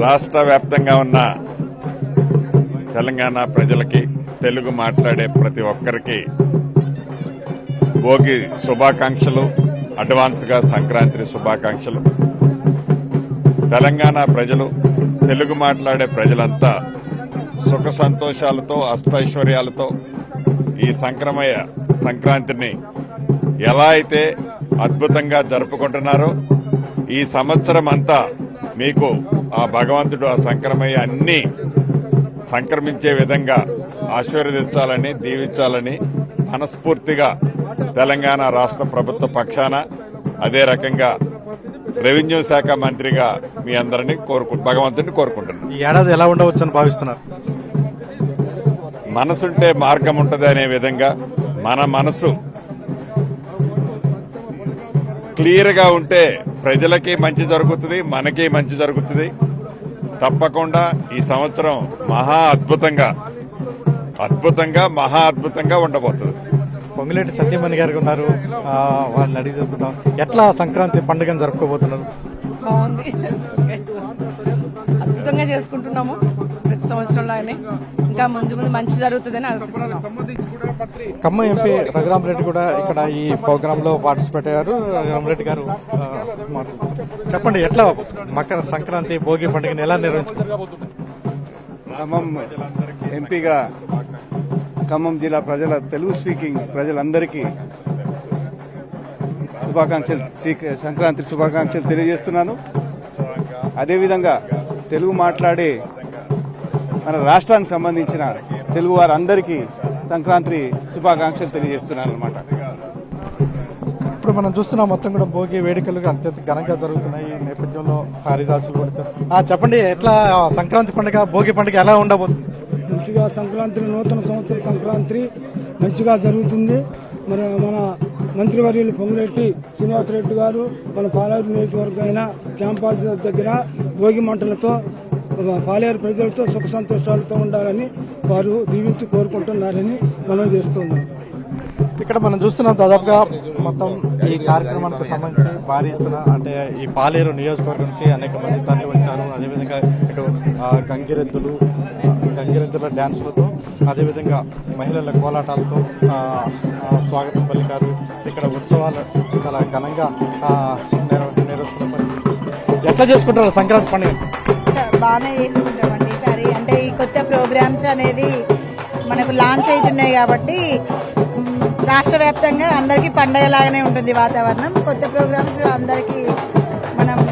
రాష్ట్ర వ్యాప్తంగా ఉన్న తెలంగాణ ప్రజలకి, తెలుగు మాట్లాడే ప్రతి ఒక్కరికి భోగి శుభాకాంక్షలు, అడ్వాన్స్గా సంక్రాంతి శుభాకాంక్షలు. తెలంగాణ ప్రజలు, తెలుగు మాట్లాడే ప్రజలంతా సుఖ సంతోషాలతో, అష్టైశ్వర్యాలతో ఈ సంక్రాంతిని ఎలా అయితే అద్భుతంగా జరుపుకుంటున్నారో ఈ సంవత్సరం అంతా మీకు ఆ భగవంతుడు ఆ సంక్రమయ్య అన్ని సంక్రమించే విధంగా ఆశీర్వదించాలని, దీవించాలని మనస్ఫూర్తిగా తెలంగాణ రాష్ట్ర ప్రభుత్వ పక్షాన, అదే రకంగా రెవెన్యూ శాఖ మంత్రిగా మీ అందరినీ భగవంతుడిని కోరుకుంటున్నాను. ఈ ఏడాది ఎలా ఉండవచ్చు అని భావిస్తున్నారు? మనసుంటే మార్గం ఉంటుంది అనే విధంగా మన మనసు క్లియర్గా ఉంటే ప్రజలకి మంచి జరుగుతుంది, మనకి మంచి జరుగుతుంది. తప్పకుండా ఈ సంవత్సరం మహా అద్భుతంగా ఉండబోతుంది. పొంగులేటి సత్యమణి గారు ఉన్నారు, వాళ్ళని అడిగి చెప్తాం. ఎట్లా సంక్రాంతి పండుగను జరుపుకోబోతున్నారు? బాగుంది, అద్భుతంగా చేసుకుంటున్నాము. ప్రతి సంవత్సరంలానే ఇంకా ముందు మంచి జరుగుతుందని ఆశిస్తున్నాం. ఖమ్మం ఎంపీ రఘురామరెడ్డి కూడా ఇక్కడ ఈ ప్రోగ్రామ్ లో పార్టిసిపేట్ అయ్యారు. రఘురామరెడ్డి గారు చెప్పండి, ఎట్లా మకర సంక్రాంతి భోగి పండుగని ఎలా నిర్వహించుకుంటారు? ఖమ్మం ఎంపీగా ఖమ్మం జిల్లా ప్రజల, తెలుగు స్పీకింగ్ ప్రజలందరికీ సంక్రాంతి శుభాకాంక్షలు తెలియజేస్తున్నాను. అదేవిధంగా తెలుగు మాట్లాడే మన రాష్ట్రానికి సంబంధించిన తెలుగు వారందరికీ సంక్రాంతి శుభాకాంక్షలు తెలియజేస్తున్నాను అన్నమాట. ఇప్పుడు మనం చూస్తున్నాం మొత్తం కూడా భోగి వేడుకలు అత్యంత ఘనంగా జరుగుతున్నాయి. ఈ నేపథ్యంలో హరిదాసులు కూడా చెప్పండి, ఎట్లా సంక్రాంతి పండుగ, భోగి పండుగ ఎలా ఉండబోతుంది? మంచిగా సంక్రాంతి, నూతన సంవత్సర సంక్రాంతి మంచిగా జరుగుతుంది. మరి మన మంత్రివర్యులు పొంగులేటి శ్రీనివాసరెడ్డి గారు మన పాలేరు నియోజకవర్గం అయిన క్యాంపస్ దగ్గర భోగి మంటలతో పాలేరు ప్రజలతో సుఖ సంతోషాలతో ఉండాలని వారు దీవించి కోరుకుంటున్నారని మనం చేస్తున్నాం. ఇక్కడ మనం చూస్తున్నాం దాదాపుగా మొత్తం ఈ కార్యక్రమానికి సంబంధించి భారీ ఎత్తున, అంటే ఈ పాలేరు నియోజకవర్గం నుంచి అనేక మంది తరలి వచ్చారు. అదేవిధంగా ఇటు గంగిరెద్దుల డ్యాన్సులతో, అదేవిధంగా మహిళల కోలాటాలతో స్వాగతం పలికారు. ఇక్కడ ఉత్సవాలు చాలా ఘనంగా నిర్వహిస్తున్నారు. ఎట్లా చేసుకుంటారు సంక్రాంతి పండుగ? బాగానే చేసుకుంటామండి ఈసారి. అంటే ఈ కొత్త ప్రోగ్రామ్స్ అనేది మనకు లాంచ్ అవుతున్నాయి కాబట్టి రాష్ట్ర వ్యాప్తంగా అందరికీ పండగ లాగానే ఉంటుంది వాతావరణం. కొత్త ప్రోగ్రామ్స్ అందరికీ